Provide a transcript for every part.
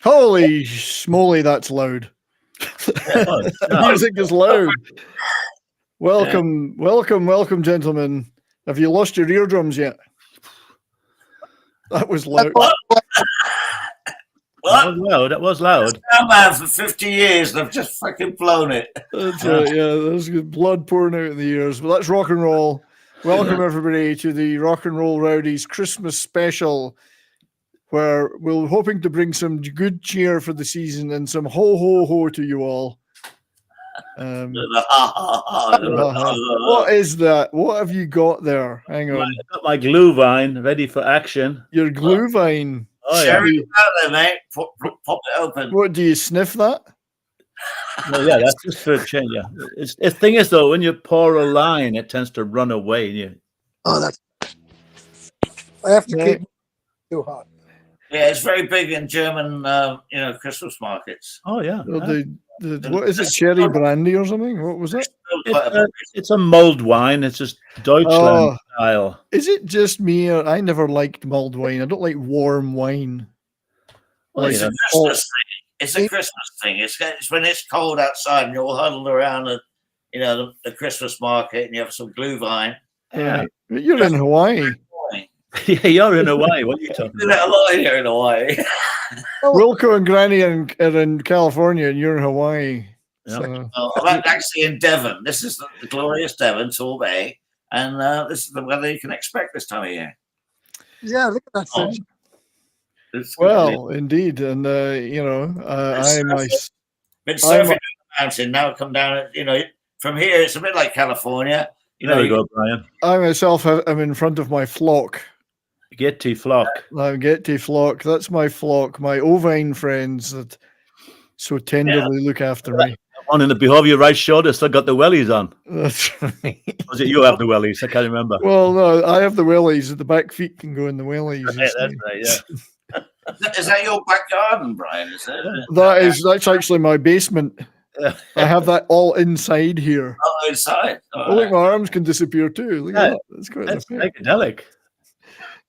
Holy smoly, that's loud. The music is loud. Welcome, gentlemen. Have you lost your eardrums yet? That was loud. What? That was loud. Man, for 50 years, they've just fucking blown it. That's right, yeah. There's blood pouring out in the ears. But that's rock and roll. Welcome, everybody, to the Rock and Roll Rowdies Christmas special, where we're hoping to bring some good cheer for the season and some ho, ho, ho to you all. What is that? What have you got there? Hang on. I've got my glue vine ready for action. Your glue vine. Oh, yeah. Sherry out there, mate. Pop it open. What, do you sniff that? Well, yeah, that's just for a change. Yeah. The thing is, though, when you pour a line, it tends to run away. And you... Oh, that's. I have to keep it too hot. Yeah, it's very big in German, Christmas markets. Oh, yeah. Well, what is it? Cherry brandy or something? What was it? It's a mulled wine. It's just Deutschland style. Is it just me? I never liked mulled wine. I don't like warm wine. Well, it's a Christmas thing. It's a Christmas thing. It's when it's cold outside and you're all huddled around the Christmas market and you have some glue vine. Yeah. You're in Hawaii. Yeah, you're in Hawaii. What are you talking about? A lot here in Hawaii. Wilco and Granny are in California, and you're in Hawaii. Yeah. So. I'm actually in Devon. This is the glorious Devon, Tall Bay, and this is the weather you can expect this time of year. Yeah, look at that. Well, indeed, and been surfing on the mountain. Now come down. From here, it's a bit like California. There we go, Brian. I myself am in front of my flock. Getty flock. Getty flock. That's my flock, my ovine friends that so tenderly look after me. On in the behold your right shoulder, still got the wellies on. That's right. Was it you have the wellies? I can't remember. Well, no, I have the wellies. The back feet can go in the wellies. Yeah, that's right, yeah. Is that your back garden, Brian? Is it? That's actually my basement. I have that all inside here. Oh, inside. Look, my arms can disappear too. Look at that. That's quite psychedelic.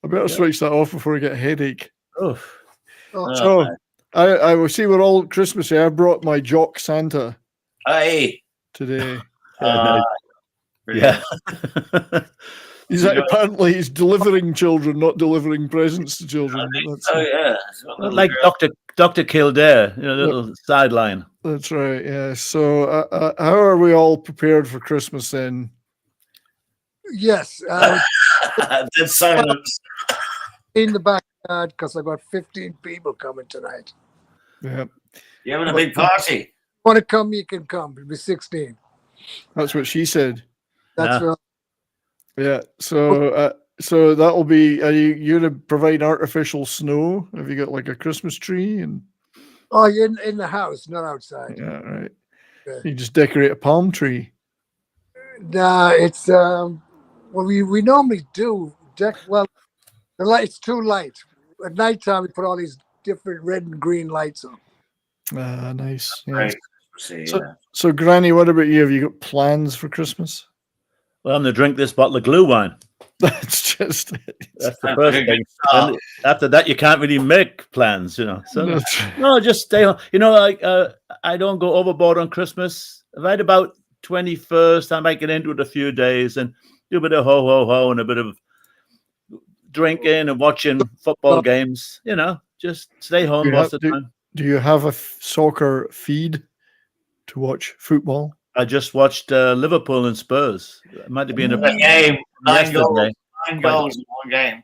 I better switch that off before I get a headache. Oh. So I will see we're all Christmassy. I brought my jock Santa today. Yeah. He's delivering children, not delivering presents to children. Like Dr. Kildare, the little sideline. That's right, yeah. So how are we all prepared for Christmas then? Yes. Dead silence. In the backyard because I got 15 people coming tonight. Yeah. You're having a big party. Want to come, you can come. It'll be 16. That's what she said. That's right. Yeah. So that'll be. Are you going to provide artificial snow? Have you got like a Christmas tree and? Oh, you're in the house, not outside. Yeah, right. Okay. You just decorate a palm tree. Nah, it's well, we normally do the light's too light. At nighttime, we put all these different red and green lights on. Ah, nice. Yeah. Right. So, Granny, what about you? Have you got plans for Christmas? Well, I'm going to drink this bottle of glue wine. That's just it. That's the first thing. And after that, you can't really make plans, So no, just stay home. I don't go overboard on Christmas. Right about 21st, I might get into it a few days and do a bit of ho ho ho and a bit of drinking and watching football games. Just stay home most of the time. Do you have a soccer feed to watch football? I just watched Liverpool and Spurs. It might have been a game. 9 goals. 9 goals in one game.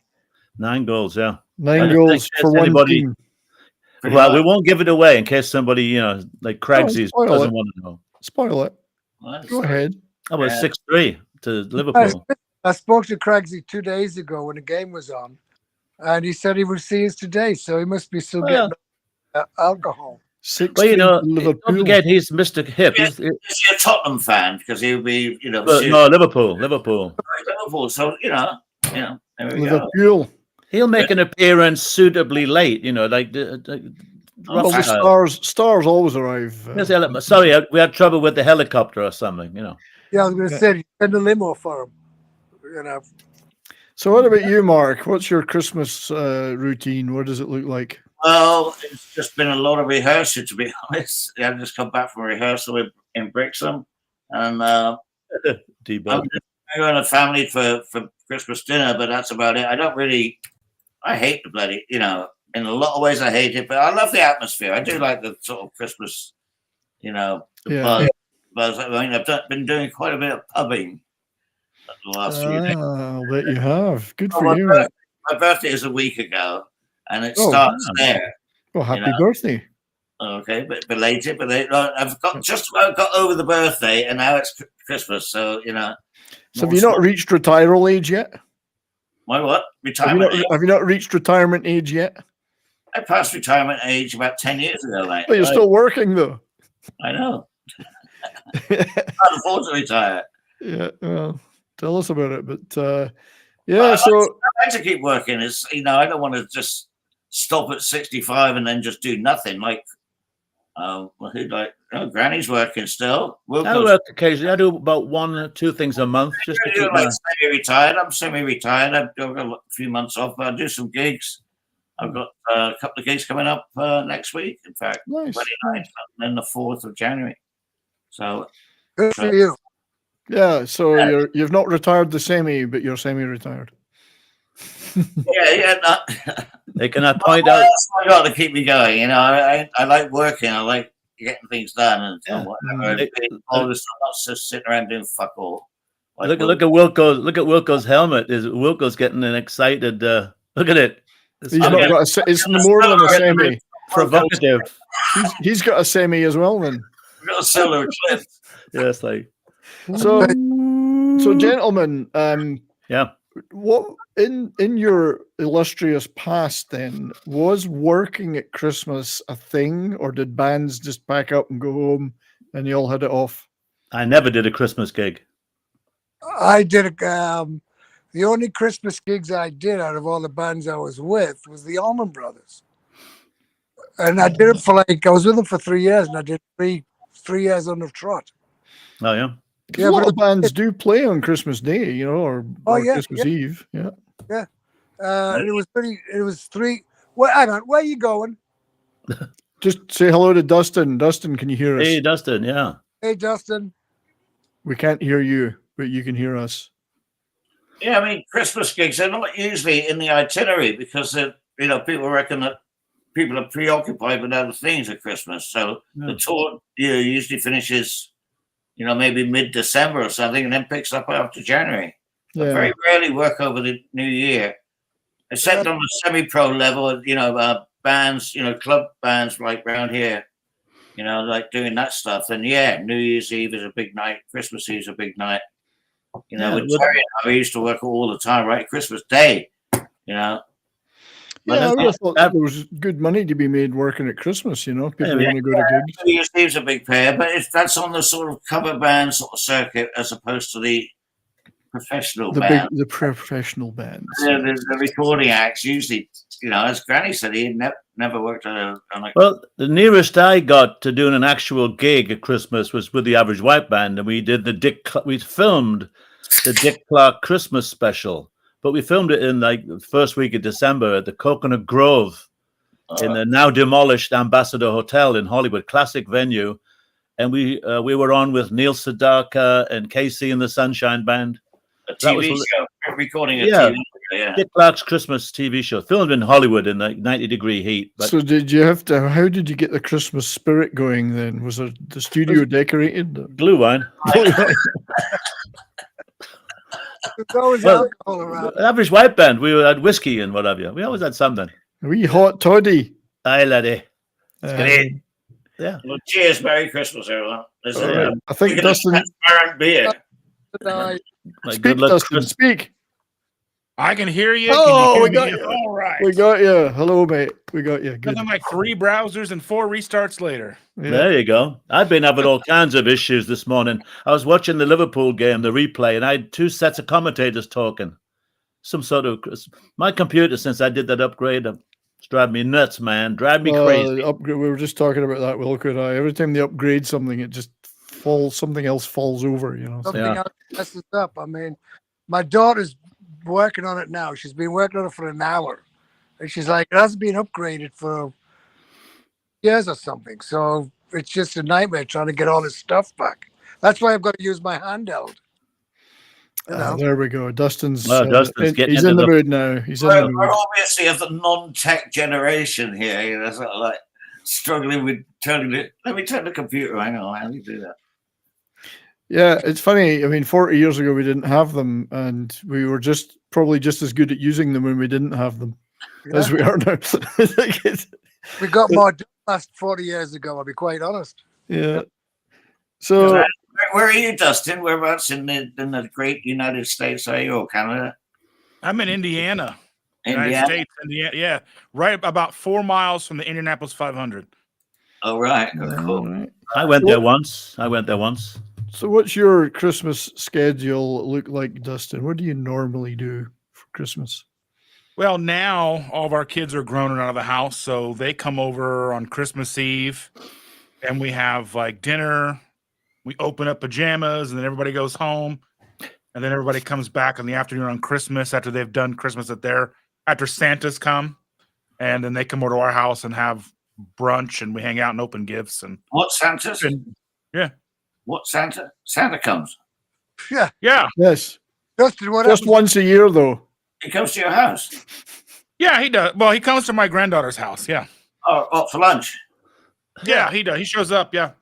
9 goals, yeah. 9 goals for one team. Well, we won't give it away in case somebody, like Craigsy doesn't want to know. Spoil it. Go ahead. I was 6-3 to Liverpool. I spoke to Craigsy 2 days ago when the game was on, and he said he would see us today, so he must be still getting alcohol. Don't forget he's Mr. Hip. Is he a Tottenham fan? Because he'll be, no, Liverpool. Liverpool. So there we Liverpool. go. He'll make an appearance suitably late. Like the stars always arrive. Sorry, we had trouble with the helicopter or something. Yeah, I was going to say send a limo for him. So what about you, Mark? What's your Christmas routine? What does it look like? Well, it's just been a lot of rehearsal, to be honest. I just come back from rehearsal in Brixham, and I'm Debug. just going to family for Christmas dinner, but that's about it. I hate the bloody, in a lot of ways I hate it, but I love the atmosphere. I do like the sort of Christmas, the buzz. I mean, I've been doing quite a bit of pubbing the last few days. I'll bet you have. Good Oh, for you, mate. My birthday is a week ago, and it starts there. Well, happy birthday. Okay, but belated. I've just about got over the birthday, and now it's Christmas. So So have you not reached retiral age yet? My what? Retirement age? Have you not reached retirement age yet? I passed retirement age about 10 years ago, mate. But you're still working, though. I know. I can't afford to retire. Yeah, well, tell us about it. But I like to keep working. It's I don't want to just stop at 65 and then just do nothing. Like, Granny's working still. I work occasionally. I do about 1 or 2 things a month. Just to keep semi-retired. I'm semi-retired. I've got a few months off, but I'll do some gigs. I've got a couple of gigs coming up next week. In fact, nice. 29th and then the 4th of January. So good for you. Yeah, so you've not retired the semi, but you're semi-retired. No. They cannot point out. I got to keep me going. I like working. I like getting things done and whatever. All this stuff, not just sitting around doing fuck all. Like, look at Wilco's. Look at Wilco's helmet. Wilco's getting an excited. Look at it. It's more than a semi. Provocative. He's got a semi as well. Then we've got a solo clip. Yes, like so, gentlemen. What in your illustrious past then was working at Christmas a thing, or did bands just pack up and go home and you all had it off? I never did a Christmas gig. I did the only Christmas gigs I did out of all the bands I was with was the Allman Brothers, and I did it for I was with them for 3 years, and I did three years on the trot. Oh yeah. Yeah, a lot of bands do play on Christmas Day, or Christmas Eve. Yeah. Yeah. It was 3. Well, hang on. Where are you going? Just say hello to Dustin. Dustin, can you hear us? Hey, Dustin. Yeah. Hey, Dustin. We can't hear you, but you can hear us. Yeah, I mean, Christmas gigs are not usually in the itinerary because people reckon that people are preoccupied with other things at Christmas. So the tour usually finishes, maybe mid-December or something, and then picks up after January. I very rarely work over the New Year, except on the semi-pro level, bands, club bands like around here, like doing that stuff. And New Year's Eve is a big night. Christmas Eve is a big night. With Terry and I used to work all the time, right? Christmas Day, I really thought there was good money to be made working at Christmas, people want to go to gigs. New Year's Eve's a big pair, but that's on the sort of cover band sort of circuit as opposed to the professional bands. The professional bands. The recording acts usually, as Granny said, he never worked on a. Well, the nearest I got to doing an actual gig at Christmas was with the Average White Band, and we did we filmed the Dick Clark Christmas special, but we filmed it in the first week of December at the Coconut Grove in the now demolished Ambassador Hotel in Hollywood, classic venue, and we were on with Neil Sedaka and Casey and the Sunshine Band. A TV show, recording a TV show, Dick Clark's Christmas TV show, filmed in Hollywood in 90-degree heat. But so how did you get the Christmas spirit going then? Was the studio decorated? Glue wine. There's always alcohol around. Average White Band, we had whiskey and what have you. We always had something. A wee hot toddy. Aye, laddie. It's great. Yeah. Well, cheers, Merry Christmas, everyone. I think Dustin. Beer. Speak, Dustin. Speak. I can hear you. Oh, we got you. All right. We got you. Hello, mate. We got you. Good. Nothing like 3 browsers and 4 restarts later. Yeah. There you go. I've been having all kinds of issues this morning. I was watching the Liverpool game, the replay, and I had 2 sets of commentators talking. Some sort of my computer, since I did that upgrade, it's driving me nuts, man. Driving me crazy. Upgrade. We were just talking about that, Wilco and I. Every time they upgrade something, it just falls. Something else falls over. Something else messes up. I mean, my daughter's working on it now. She's been working on it for an hour. And she's like, it hasn't been upgraded for years or something. So it's just a nightmare trying to get all his stuff back. That's why I've got to use my handheld. You know? There we go. Dustin's, Dustin's getting he's into in the the- mood now. He's in the We're mood. obviously of the non-tech generation here, you know, sort of like struggling with turning it. Let me turn the computer. Hang on, how do you do that? Yeah, it's funny. I mean, 40 years ago, we didn't have them, and we were probably just as good at using them when we didn't have them as we are now. We got more done last 40 years ago, I'll be quite honest. Yeah. So, Where are you, Dustin? Whereabouts in the great United States are you, or Canada? I'm in Indiana, United Indiana? States. Indiana, yeah, right about 4 miles from the Indianapolis 500. Oh, right. Cool. all right. I went there once. So what's your Christmas schedule look like, Dustin? What do you normally do for Christmas? Well, now all of our kids are grown and out of the house, so they come over on Christmas Eve, and we have like dinner. We open up pajamas, and then everybody goes home, and then everybody comes back in the afternoon on Christmas after they've done Christmas after Santa's come, and then they come over to our house and have brunch, and we hang out and open gifts. And What Santa's? yeah, What Santa? Santa comes. Yeah. yeah, Yes. Dustin, what Just happened? once a year, though. He comes to your house. yeah. He does. Well, he comes to my granddaughter's house. Yeah, Oh, for lunch. yeah. He does. He shows up. Yeah,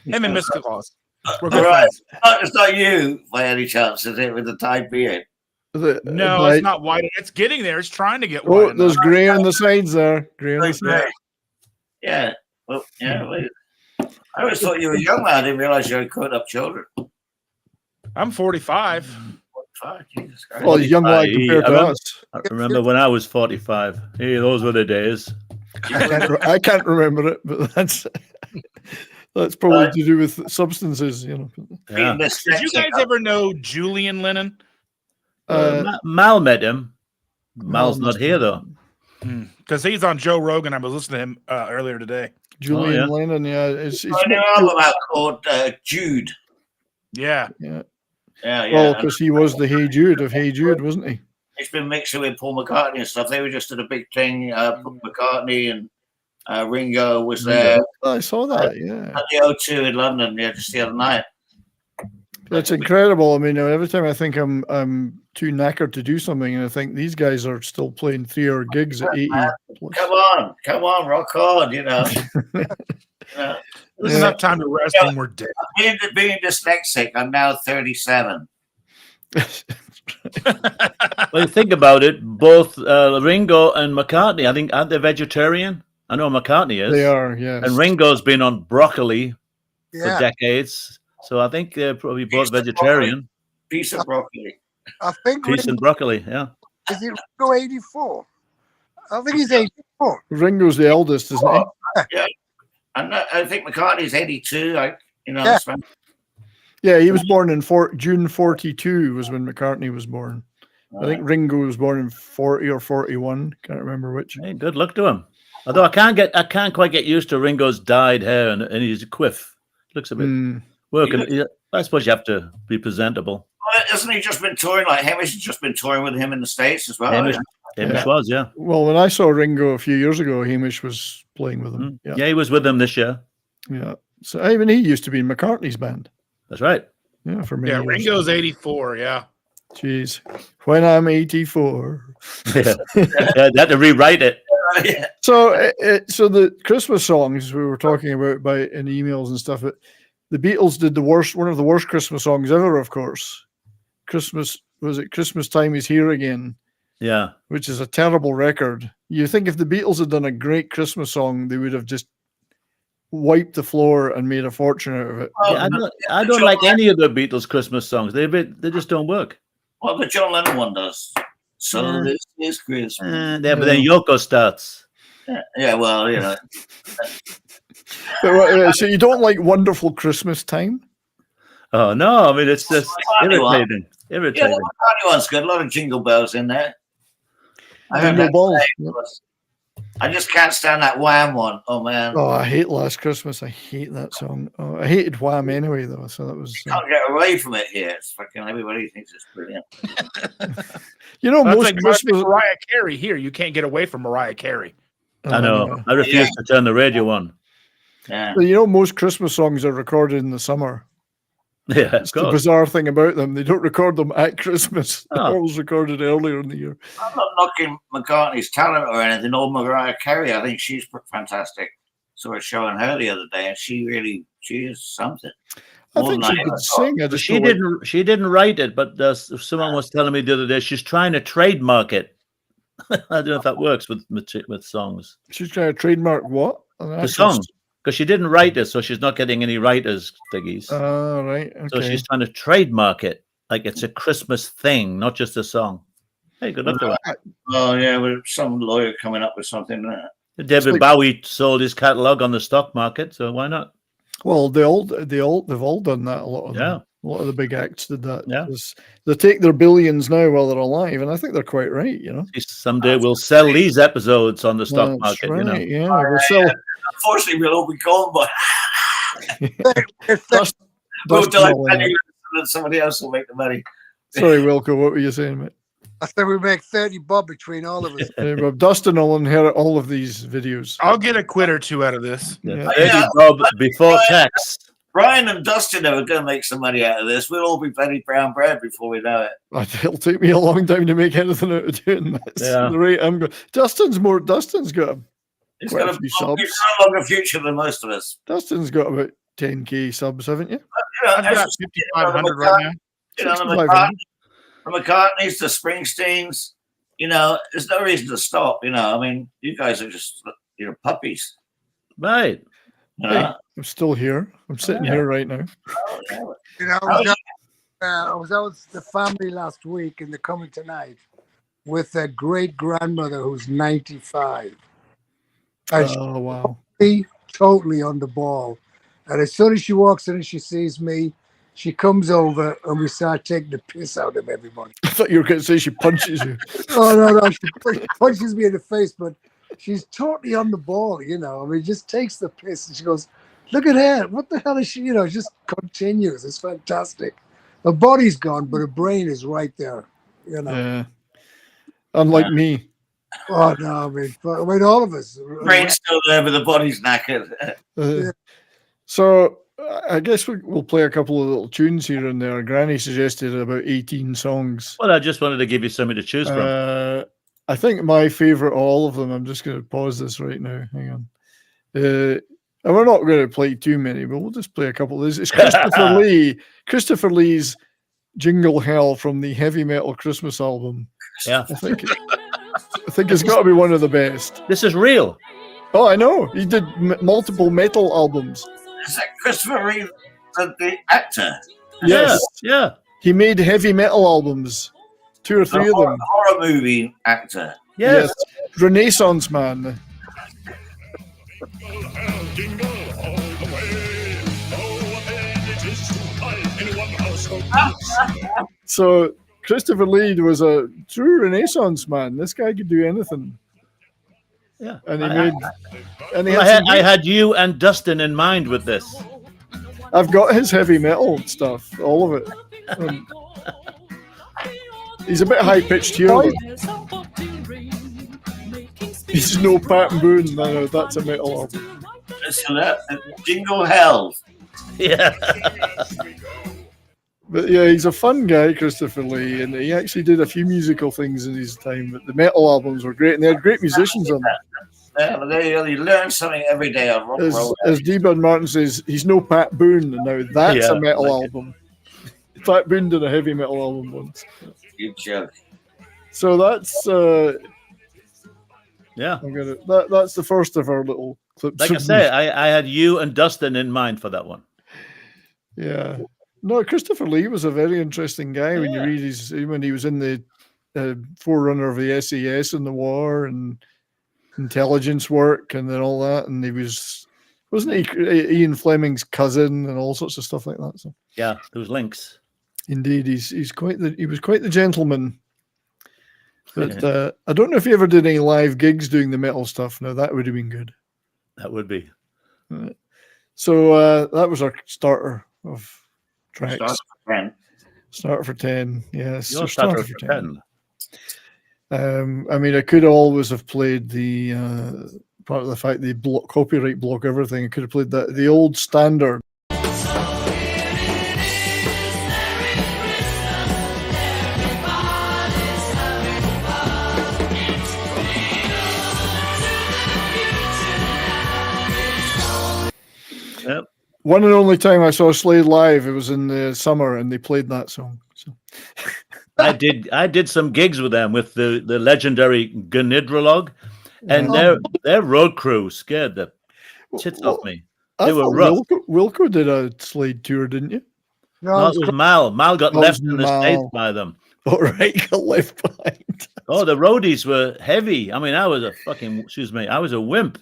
him and Miss Claus. We're good All right. friends. It's not you by any chance, is it, with the tie beard? No, it's not white. It's getting there. It's trying to get Oh, white. there's grey on the sides there. Grey on the sides. Yeah. Well, yeah. Wait. I always thought you were young, man. I didn't realize you had grown up children. I'm 45. Fuck, Jesus Christ. Well, he's young lad I compared to remember- us. I remember when I was 45. Hey, those were the days. I can't remember it, but that's probably to do with substances, you know. Yeah. Did you guys ever know Julian Lennon? Mal met him. Mal's not here though. Because he's on Joe Rogan. I was listening to him earlier today. Julian yeah. Lennon, yeah. It's I knew an album out called Jude. Yeah. yeah. Yeah. Well, because he was the Hey Jude of Hey Jude, wasn't he? He's been mixing with Paul McCartney and stuff. They were just at a big thing. McCartney and Ringo was there I saw that, yeah. at the O2 in London, just the other night. That's incredible. I mean, every time I think I'm too knackered to do something, and I think these guys are still playing 3-hour gigs at 80. Come on, rock on, you know. There's enough time to rest when we're dead. Being dyslexic, I'm now 37. Well, think about it. Both Ringo and McCartney, I think, aren't they vegetarian? I know McCartney is. They are, yes. And Ringo's been on broccoli for Yeah. decades. So I think they're probably both vegetarian. Piece of broccoli. I think Peace and broccoli, yeah. is it Ringo 84? I think he's 84. Ringo's the eldest, isn't he? Yeah. I think McCartney's 82. Yeah. Yeah, he was born in June 42 was when McCartney was born. I think Ringo was born in 40 or 41. Can't remember which. Hey, good luck to him. Although I can't quite get used to Ringo's dyed hair and his quiff. Looks a bit working. I suppose you have to be presentable. Hasn't he just been touring? Like Hamish has just been touring with him in the States as well. Hamish was, yeah. Well, when I saw Ringo a few years ago, Hamish was playing with him. Yeah, he was with them this year. Yeah. So even he used to be in McCartney's band. That's right. Yeah, for many Yeah, years. Ringo's 84. Yeah. Jeez. When I'm 84. Yeah, they had to rewrite it. Yeah. So the Christmas songs we were talking about in emails and stuff, the Beatles did one of the worst Christmas songs ever, of course. Christmas Time Is Here Again. Yeah. Which is a terrible record. You think if the Beatles had done a great Christmas song, they would have just wiped the floor and made a fortune out of it. Yeah, I don't like any of the Beatles Christmas songs. They just don't work. Well, the John Lennon one does. So this is Christmas. Yeah, but then Yoko starts. Yeah, well, you know. So you don't like Wonderful Christmas Time? Oh no, I mean it's just irritating. Yeah, the McCartney one's good. A lot of jingle bells in there. I heard Jingle that balls. today. I just can't stand that Wham one. Oh man, Oh, I hate Last Christmas. I hate that song. Oh, I hated Wham anyway, though. So that was. can't get away from it here. It's fucking everybody thinks it's brilliant. You know, That's most like Christmas. Mariah Carey here. You can't get away from Mariah Carey. I know. Yeah. I refuse to turn the radio on. Yeah. But you know, most Christmas songs are recorded in the summer. Yeah, It's the bizarre thing about them. They don't record them at Christmas. They're Oh. always recorded earlier in the year. I'm not knocking McCartney's talent or anything, or Mariah Carey. I think she's fantastic. Saw her showing her the other day, and she is something. I More think than she I could ever thought. sing. I just She don't like- didn't. She didn't write it, but someone was telling me the other day she's trying to trademark it. I don't know if that works with songs. She's trying to trademark what? The song, because she didn't write it, so she's not getting any writers' thingies. Oh, right. Okay. So she's trying to trademark it like it's a Christmas thing, not just a song. Hey, good luck to her. Oh yeah, with some lawyer coming up with something. David like- Bowie sold his catalog on the stock market, so why not? Well, they've all done that. A lot of them. Yeah. A lot of the big acts did that. Yeah. They take their billions now while they're alive, and I think they're quite right. You know. Someday we'll sell these episodes on the stock That's market. right. You know, Yeah, we'll sell. Unfortunately, we'll all be gone, but Dust, we'll Dust die and all that. penniless, and then somebody else will make the money. Sorry, Wilco. What were you saying, mate? I said we make 30 bob between all of us. Well, Dustin will inherit all of these videos. I'll get a quid or two out of this. Yeah. 30 bob before tax. Brian and Dustin are going to make some money out of this. We'll all be Betty Brown bread before we know it. It'll take me a long time to make anything out of doing this. Yeah. The rate I'm going. Dustin's got It's Quite got a few a subs. longer future than most of us. Dustin's got about 10k subs, haven't you? You know, I've got as- 5,500 right now. You know, the 6,500. McCartneys, the Springsteens. You know, there's no reason to stop. You know, I mean, you guys are just puppies. Right. You Hey, know? I'm still here. I'm sitting here right now. Oh, yeah. You know, I was out with the family last week, and they're coming tonight with their great grandmother who's 95. And Oh wow! she's totally on the ball. And as soon as she walks in and she sees me, she comes over and we start taking the piss out of everybody. I thought you were going to say she punches you. Oh no, she punches me in the face, but she's totally on the ball. You know, I mean, just takes the piss and she goes, "Look at her! What the hell is she?" You know, just continues. It's fantastic. Her body's gone, but her brain is right there. You know. Yeah. Unlike me. Oh no, I mean, all of us. Brain's still there, but the body's knackered. Uh, So I guess we'll play a couple of little tunes here and there. Granny suggested about 18 songs. Well, I just wanted to give you something to choose from. I think my favorite of all of them. I'm just going to pause this right now. Hang on. And we're not going to play too many, but we'll just play a couple of these. It's Christopher Lee. Christopher Lee's Jingle Hell from the Heavy Metal Christmas album. Yeah. I think it's got to be one of the best. This is real. Oh, I know. He did multiple metal albums. Is that Christopher Reeve, the actor? Yes. Yeah. He made heavy metal albums. 2 or 3 of them. Horror movie actor. Yes. Renaissance man. So Christopher Lee was a true Renaissance man. This guy could do anything. Yeah. And he I- made and he Well, had some I had you and Dustin in mind with this. I've got his heavy metal stuff, all of it. He's a bit high pitched here. though. He's no Pat and Boone. No, that's a metal album. Listen, Jingle Hell. Yeah. But yeah, he's a fun guy, Christopher Lee, and he actually did a few musical things in his time. But the metal albums were great, and they had great musicians on them. Yeah, but there you learn something every day on rock and roll. As D-Bud Martin says, he's no Pat Boone. Now that's Yeah, a metal like it. album. Pat Boone did a heavy metal album once. You joke. So that's Yeah. that's the first of our little clips. Like I say, I had you and Dustin in mind for that one. Yeah. No, Christopher Lee was a very interesting guy when you Yeah. read when he was in the forerunner of the SAS in the war and intelligence work and then all that, and he wasn't he Ian Fleming's cousin and all sorts of stuff like that. So Yeah, those links. indeed, he was quite the gentleman. But I don't know if you ever did any live gigs doing the metal stuff. Now that would have been good. That would be. So that was our starter of tracks. Starter Starter for for 10. 10. Yes. Your starter starter for 10. I mean, I could always have played the part of the fact they copyright block everything. I could have played the old standard. Yep. One and only time I saw Slade live, it was in the summer, and they played that song. So. I did some gigs with them with the legendary Gnidrolog, and their road crew scared the tits off me. They were rough. Wilco did a Slade tour, didn't you? No, it was Mal. Mal got left in the States by them. All right, got left behind. Oh, the Rowdies were heavy. I mean, I was a wimp.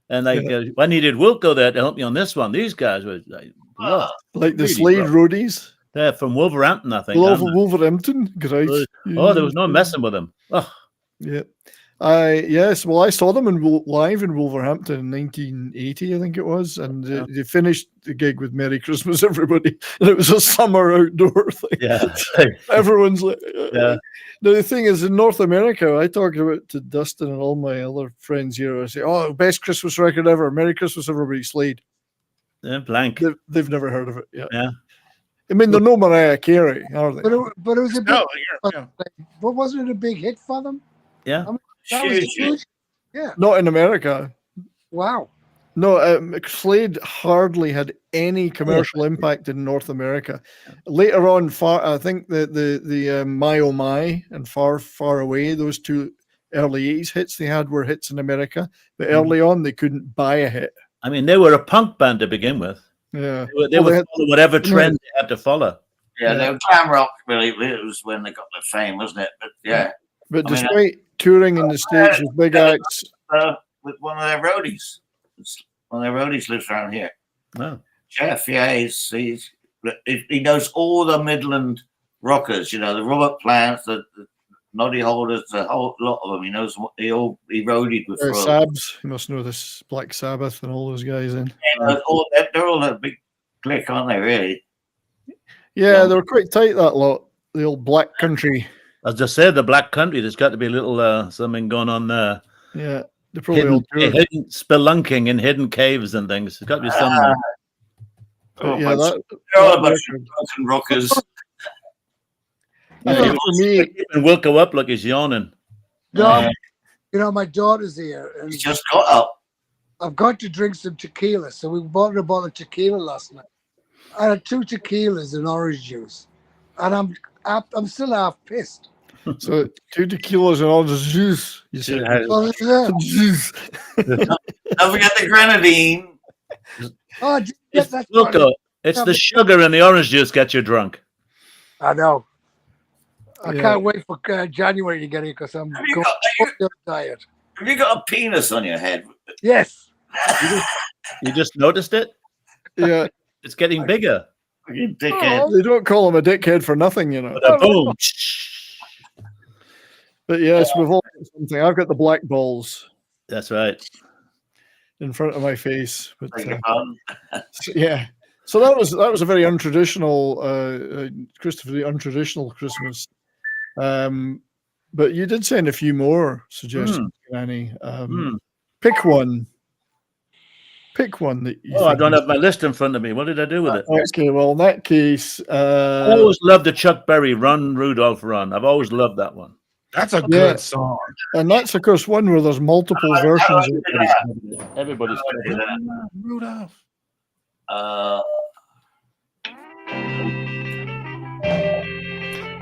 And like I needed Wilco there to help me on this one. These guys were like the really Slade rough. Roadies. They're from Wolverhampton, I think. Wolverhampton, great. Oh, there was no messing with them. Oh. Yeah. Yes, well, I saw them live in Wolverhampton in 1980, I think it was, and they finished the gig with "Merry Christmas, Everybody," and it was a summer outdoor thing. Yeah, everyone's like, yeah. Now, the thing is, in North America, I talk about it to Dustin and all my other friends here. I say, "Oh, best Christmas record ever, Merry Christmas, Everybody," Slade. Yeah, blank. They've never heard of it yet. Yeah. I mean, they're no Mariah Carey, are they? But it was a big. Yeah. But wasn't it a big hit for them? Yeah. I mean, that was huge. Yeah. Not in America. Wow. No, Slade hardly had any commercial impact in North America. Later on, I think the My Oh My and Far Far Away, those two early 80s hits they had were hits in America, but early on they couldn't buy a hit. I mean, they were a punk band to begin with. Yeah, they would follow whatever trend they had to follow. Yeah, they were glam rock. Really, it was when they got their fame, wasn't it? But yeah. But despite touring in the States with big acts, with one of their roadies. One of their roadies lives around here. Oh. Jeff, yeah, he knows all the Midland rockers. You know, the Robert Plants, the Noddy Holders, a whole lot of them. He knows what he roadied with. Sabs, you must know this Black Sabbath and all those guys in. Yeah, they're all a big clique, aren't they? Really? Yeah, they were quite tight, that lot. The old Black Country. As I said, the Black Country. There's got to be a little something going on there. Yeah, they're probably hidden spelunking in hidden caves and things. There's got to be something. Yeah, they're all a bunch of broken rockers. I think for me, and Wilco up like he's yawning. No, you know, my daughter's here, and he just got up. I've got to drink some tequila, so we bought a bottle of tequila last night. I had 2 tequilas and orange juice, and I'm still half pissed. So 2 tequilas and orange juice. You said juice. Don't forget the grenadine. Oh, it's the sugar in the orange juice gets you drunk. I know. I can't wait for January to get here because I'm going on diet. Have you got a penis on your head? Yes. You just noticed it? Yeah. It's getting bigger. You dickhead. They don't call him a dickhead for nothing, you know. Boom. But yes, we've all got something. I've got the black balls. That's right. In front of my face. But, yeah. So that was a very untraditional, Christopher, the untraditional Christmas. But you did send a few more suggestions, Granny. Pick one. Pick one that you I don't have my list in front of me. What did I do with it? Okay, well, in that case... I always loved the Chuck Berry Run, Rudolph Run. I've always loved that one. That's a good song. And that's, of course, one where there's multiple versions. Everybody's Rudolph.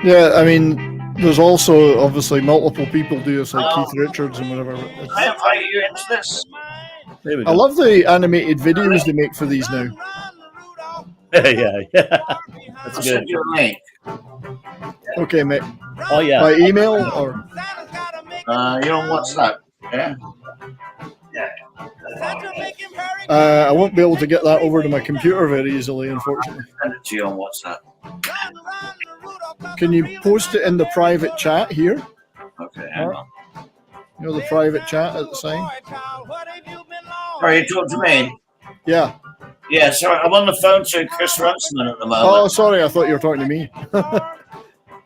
Yeah, I mean, there's also, obviously, multiple people do this, like Keith Richards and whatever. I invite you into this. I love the animated videos they make for these now. yeah. That's good. Send you a link. Okay, mate. Oh, yeah. By email or? You're on WhatsApp. Yeah. I won't be able to get that over to my computer very easily, unfortunately. Send it to you on WhatsApp. Can you post it in the private chat here? Okay, hang on. You know the private chat at the same? Sorry, you talking to me? Yeah. Yeah, sorry, I'm on the phone to Chris Runciman at the Oh, moment. sorry. I thought you were talking to me.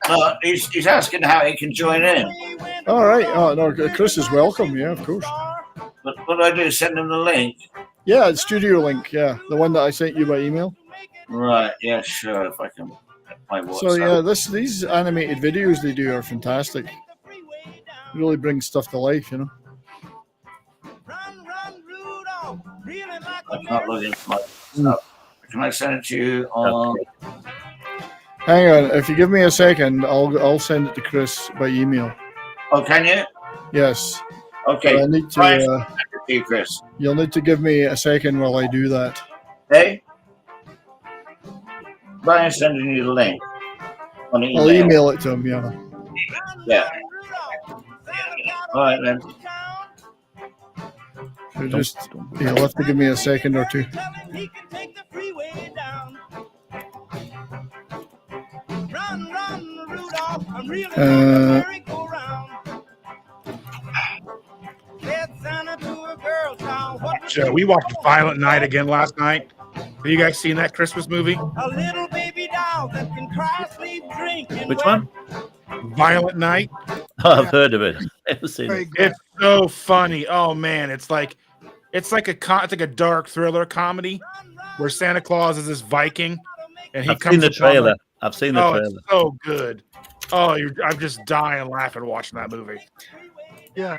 No, he's asking how he can join in. All right. Oh, no. Chris is welcome. Yeah, of course. But what do I do? Send him the link? Yeah, it's Studio Link. Yeah, the one that I sent you by email. Right, yeah, sure, if I can get my WhatsApp. So, yeah, these animated videos they do are fantastic. Really bring stuff to life, you know. I can't log into my stuff. Can I send it to you on... Hang on. If you give me a second, I'll send it to Chris by email. Oh, can you? Yes. Okay. I'll need Try and to. send it to you, Chris. You'll need to give me a second while I do that. Hey? Brian's sending you the link on email. I'll email it to him. Yeah. Yeah. All right, then. So you'll have to give me a second or two. We watched Violent Night again last night. Have you guys seen that Christmas movie? Which one? Violent Night. Oh, I've heard of it. I haven't seen it. It's so funny. Oh man, it's like a dark thriller comedy where Santa Claus is this Viking, and I've seen the trailer. I've seen the trailer. It's so good. Oh, I'm just dying laughing watching that movie. Yeah,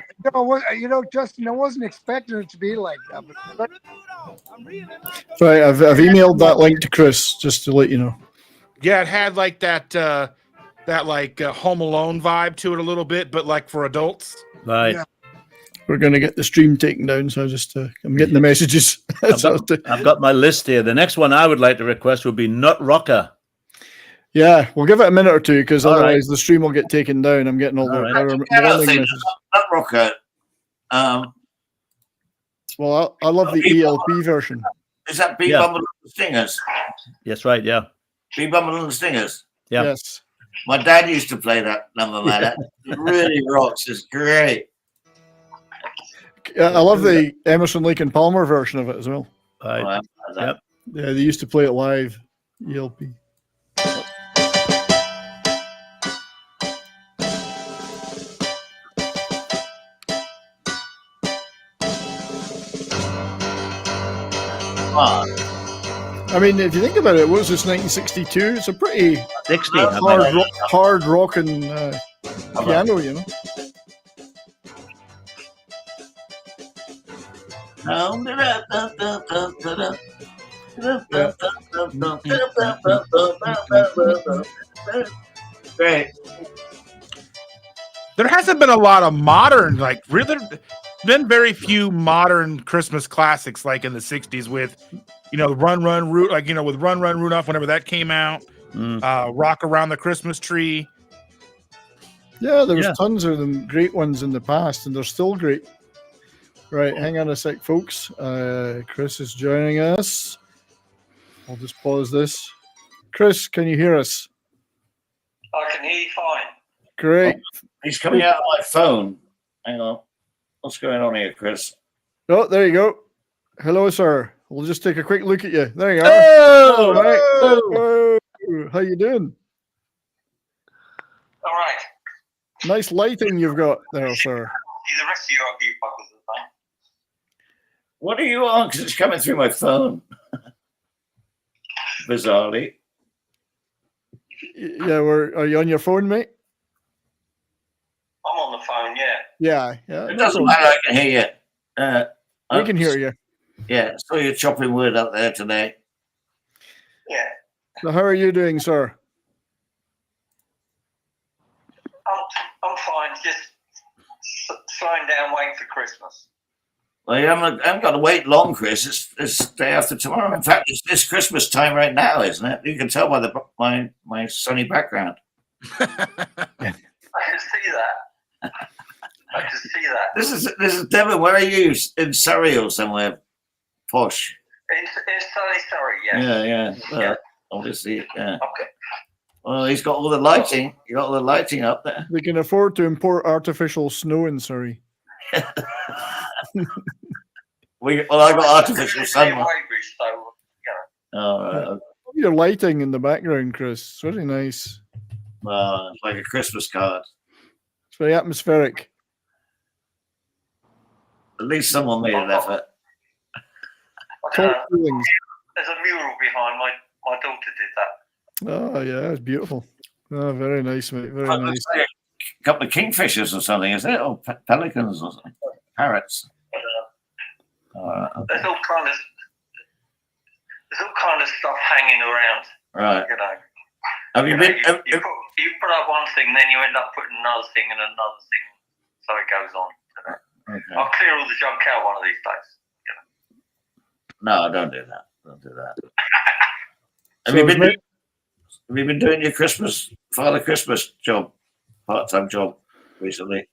Justin, I wasn't expecting it to be like that. But Right, I've emailed that link to Chris just to let you know. Yeah, it had like that Home Alone vibe to it a little bit, but like for adults. Right. Yeah. We're going to get the stream taken down, so I'm getting the messages. I've got my list here. The next one I would like to request would be Nut Rocker. Yeah, we'll give it a minute or two because All otherwise the stream will get taken down. I'm getting all the warning messages. Nut Rocker. Well, I love the ELP version. Is that B Bumble and the Stingers? Yes, right, yeah. B Bumble and the Stingers. Yeah. Yes. My dad used to play that number, man. That really rocks. It's great. I love the Emerson, Lake and Palmer version of it as well. Right. Yep. Yeah, they used to play it live. ELP. I mean, if you think about it, what was this, 1962? It's a pretty 60. hard rocking piano, you know. Great. There hasn't been a lot of modern, like really been very few modern Christmas classics like in the 60s with, Run Run Root, with Run Run Rudolph whenever that came out, Rock Around the Christmas Tree. Yeah, there was tons of them, great ones in the past, and they're still great. Right, hang on a sec, folks. Chris is joining us. I'll just pause this. Chris, can you hear us? I can hear you fine. Great. He's coming out of my phone. Hang on. What's going on here, Chris? Oh, there you go. Hello, sir. We'll just take a quick look at you. There you are. Oh, right. oh. Oh, how you doing? All right. Nice lighting you've got there, sir. See the rest of you argue fuckers at the time. What are you on? Because it's coming through my phone. Bizarrely. Yeah, are you on your phone, mate? I'm on the phone, yeah. Yeah. It doesn't matter. I can hear you. We can hear you. Yeah, so you're chopping wood up there today. Yeah. So how are you doing, sir? I'm fine. Just slowing down, waiting for Christmas. Well, you haven't got to wait long, Chris. It's day after tomorrow. In fact, it's this Christmas time right now, isn't it? You can tell by my sunny background. I can see that. I can see that. This is Devon. Where are you? In Surrey or somewhere posh? In sunny Surrey, yeah. Yeah. Obviously, yeah. Okay. Well, he's got all the lighting. You got all the lighting up there. They can afford to import artificial snow in Surrey. Well, I got artificial sunlight. Weybridge, so, you know. Oh, right. Your lighting in the background, Chris. It's very nice. Well, it's like a Christmas card. It's very atmospheric. At least someone made an effort. I don't know. Top feelings. There's a mural behind my daughter did that. Oh, yeah, it's beautiful. Oh, very nice, mate. Very Well, nice. it's like a couple of kingfishers or something, isn't it? Or pelicans or something. Parrots. There's all kind of stuff hanging around. Right. You know. Have you been? You put up one thing, then you end up putting another thing and another thing, so it goes on. Okay. I'll clear all the junk out one of these days. No, don't do that. Don't do that. Have you been doing your Father Christmas job, part-time job recently?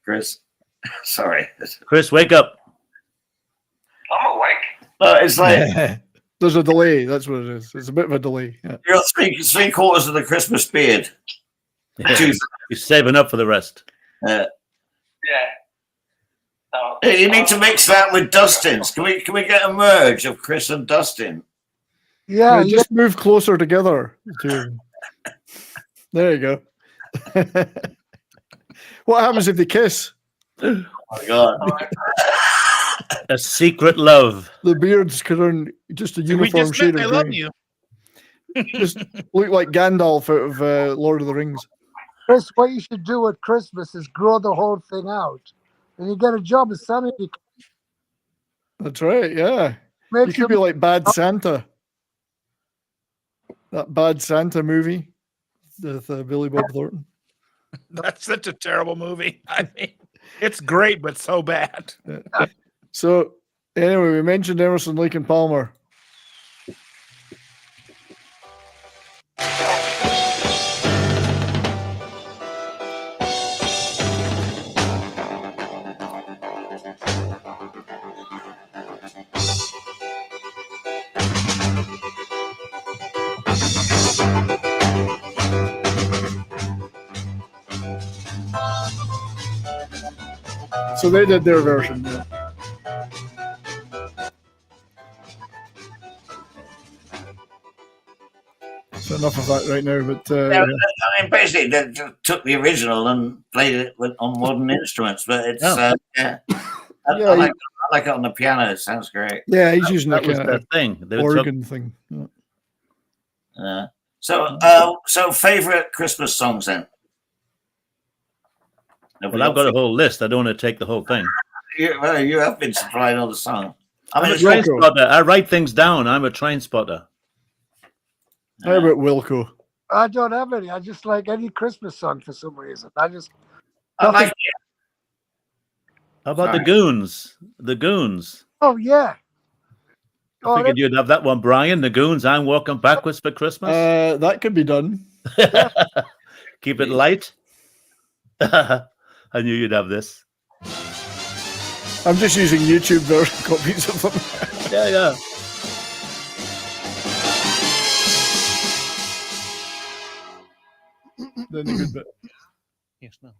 Chris? Sorry. Chris, wake up. I'm awake. No, it's like There's a delay. That's what it is. It's a bit of a delay. Yeah. you're three quarters of the Christmas beard. You're saving up for the rest. Yeah. Hey, you need to mix that with Dustin's. Can we get a merge of Chris and Dustin? Yeah, Just move closer together. There you go. What happens if they kiss? Oh my God. A secret love. The beards could earn just a We uniform just shade met, I of love green. you. Just look like Gandalf out of Lord of the Rings. Chris, what you should do at Christmas is grow the whole thing out. And you get a job as Santa. That's right, yeah. Make You could be like Bad Santa. That Bad Santa movie with Billy Bob Thornton. That's such a terrible movie. I mean, it's great, but so bad. So, anyway, we mentioned Emerson, Lake and Palmer. So they did their version. Yeah. So enough of that right now. But Yeah, I mean, basically, they just took the original and played it on modern instruments. But it's Yeah, I like it on the piano. It sounds great. yeah, he's using That that was kind the of thing. They took, organ thing. Yeah. So favorite Christmas songs then? well, I've got a whole list. I don't want to take the whole thing. You have been supplying all the songs. I mean, I'm a train spotter. I write things down. I'm a train spotter. How about Wilco? I don't have any. I just like any Christmas song for some reason. I like it. How about Sorry. the Goons? The Goons. Oh, yeah. I figured you'd have that one, Brian. The Goons. I'm walking backwards for Christmas. That could be done. Keep it light. I knew you'd have this. I'm just using YouTube version copies of them. Yeah. Then the good bit. Yes, no.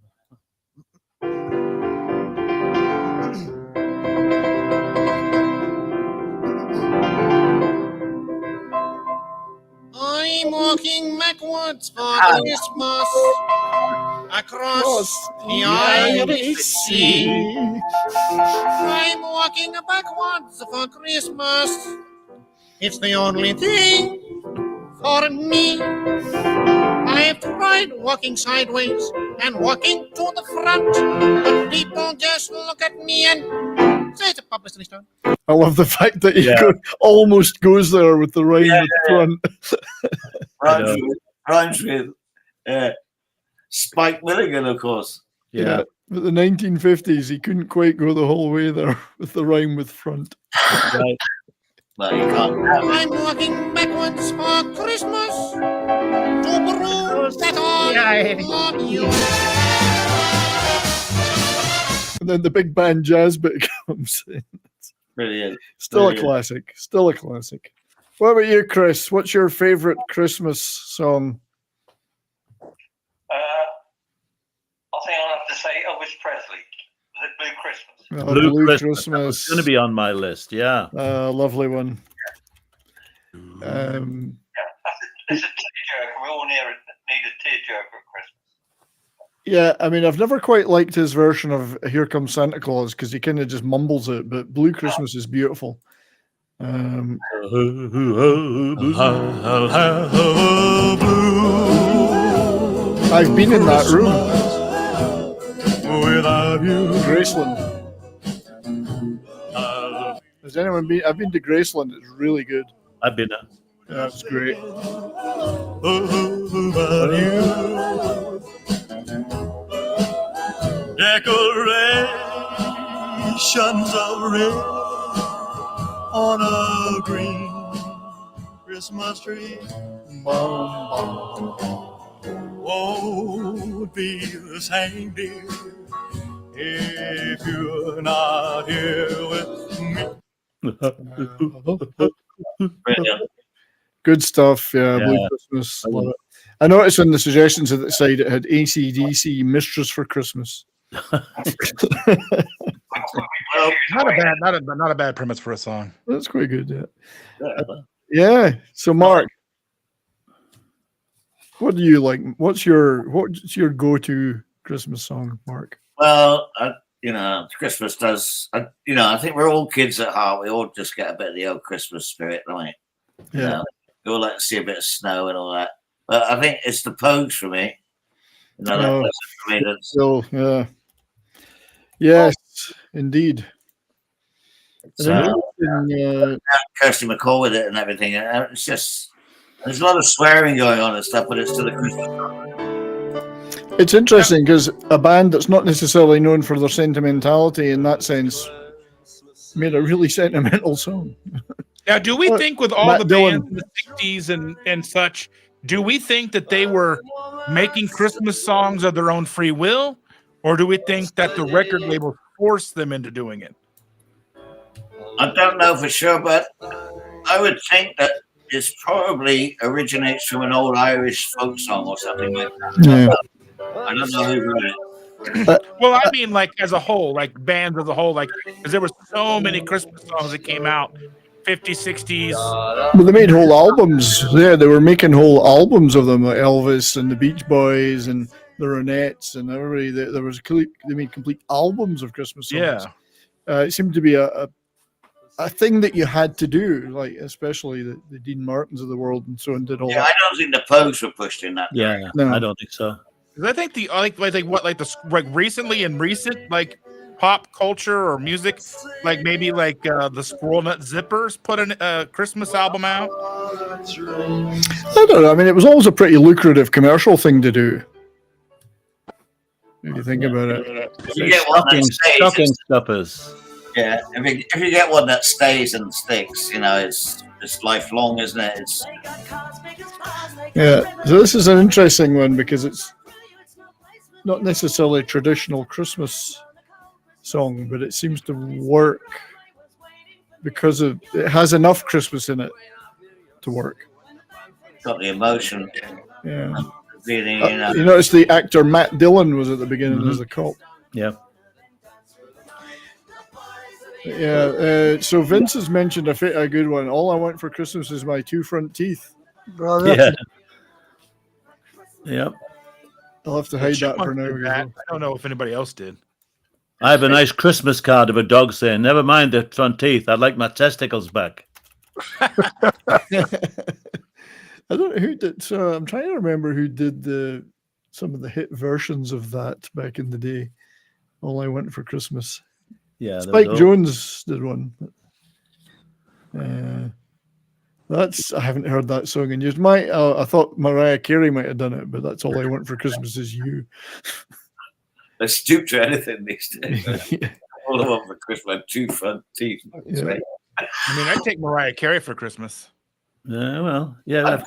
I'm walking backwards for Christmas across the Irish Sea. I'm walking backwards for Christmas. It's the only thing for me. I've tried walking sideways and walking to the front, but people just look at me and say it's a publicity stunt. I love the fact that he almost goes there with the rhyme at the front. Rhymes with Spike Milligan, of course. Yeah. But the 1950s, he couldn't quite go the whole way there with the rhyme with front. Right. Well, you can't have it. I'm walking backwards for Christmas to prove that I love you. And then the big band jazz bit comes in. Brilliant. Still Brilliant. a classic. Still a classic. What about you, Chris? What's your favorite Christmas song? I think I'll have to say Elvis Presley. The Blue Christmas. Oh, Blue Christmas. It's going to be on my list. Yeah. Lovely one. It's a tearjerker. We all need a tearjerker at Christmas. Yeah, I mean, I've never quite liked his version of "Here Comes Santa Claus" because he kind of just mumbles it. But "Blue Christmas" is beautiful. I've been in that room without you, Graceland. Has anyone been? I've been to Graceland. It's really good. I've been there. Yeah, it's great. Decorations of red on a green Christmas tree won't be the same, dear, if you're not here with me. Brilliant. Good stuff. Yeah, Blue Christmas. Love it. I noticed on the suggestions at the side it had AC/DC Mistress for Christmas. Not a bad premise for a song. That's quite good. Yeah. So, Mark, what do you like? What's your go-to Christmas song, Mark? Well, Christmas does. I think we're all kids at heart. We all just get a bit of the old Christmas spirit, don't we? Yeah. We all like to see a bit of snow and all that. But I think it's the Pogues for me. So, yeah. Yes, indeed. Kirsty McCall with it and everything. It's just there's a lot of swearing going on and stuff, but it's still a Christmas song. It's interesting because a band that's not necessarily known for their sentimentality in that sense made a really sentimental song. Now, do we think with all the bands in the 60s and such, do we think that they were making Christmas songs of their own free will? Or do we think that the record label forced them into doing it? I don't know for sure, but I would think that it probably originates from an old Irish folk song or something like that. Yeah. I don't know who wrote it. Well, I mean, like as a whole, like bands as a whole, like because there were so many Christmas songs that came out, 50s, 60s. Well, they made whole albums. Yeah, they were making whole albums of them, like Elvis and the Beach Boys and the Ronettes and everybody. They made complete albums of Christmas songs. Yeah, it seemed to be a thing that you had to do, like especially the Dean Martins of the world and so on did all that. I don't think the Pogues were pushed in that. Yeah, No. I don't think so. because I think the recently in recent like pop culture or music, like maybe like the Squirrel Nut Zippers put a Christmas album out. I don't know. I mean, it was always a pretty lucrative commercial thing to do. If you think about it. If you get one that Stocking stays, stuffers. yeah. If you get one that stays and sticks, it's lifelong, isn't it? Yeah. So this is an interesting one because it's not necessarily a traditional Christmas song, but it seems to work because it has enough Christmas in it to work. Got the emotion. Yeah. Feeling, You notice the actor Matt Dillon was at the beginning as a cop. Yeah. Yeah. So Vince has mentioned a good one. All I want for Christmas is my 2 front teeth. Well, Yeah. Yep. I'll have to hide that for now. I don't know if anybody else did. I have a nice Christmas card of a dog saying, "Never mind the front teeth. I'd like my testicles back." I don't know who did. So I'm trying to remember who did some of the hit versions of that back in the day. All I Want for Christmas. Yeah. Spike Jones did one. I haven't heard that song in years. I thought Mariah Carey might have done it, but that's All I Want for Christmas Is You. they stoop to anything these days. Yeah. All I want for Christmas, 2 front teeth. Yeah. I mean, I'd take Mariah Carey for Christmas. Well, yeah.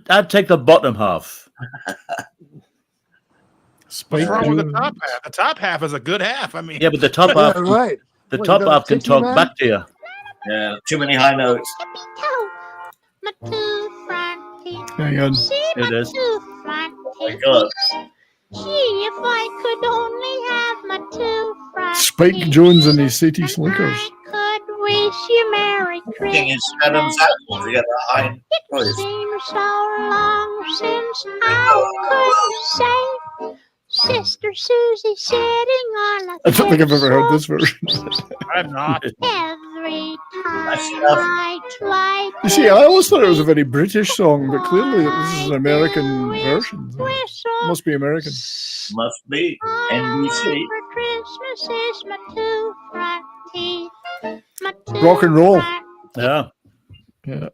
I'd take the bottom half. Spike What's wrong with the Jones. top half? The top half is a good half. I mean, Yeah, but the top yeah, half, right. the What, top you got a half can titty talk man? back to you. Yeah, too many high notes. my two front teeth. Hang on. See my It is. two front my teeth. God. Gee, if I could only have my two front Spike teeth. Jones and his City And Slickers. I could wish you Merry King is Christmas. Adam's apple to get that high It voice. seems so long since I could say Sister Susie sitting on a I don't think I've ever heard this version. I'm not. every time That's enough. I try You see, I always thought it was a very British song, but clearly this is an American version. whistle. Must be American. Must be. NBC. For Christmas is my two front teeth. My two Rock and roll. front Yeah. Yeah.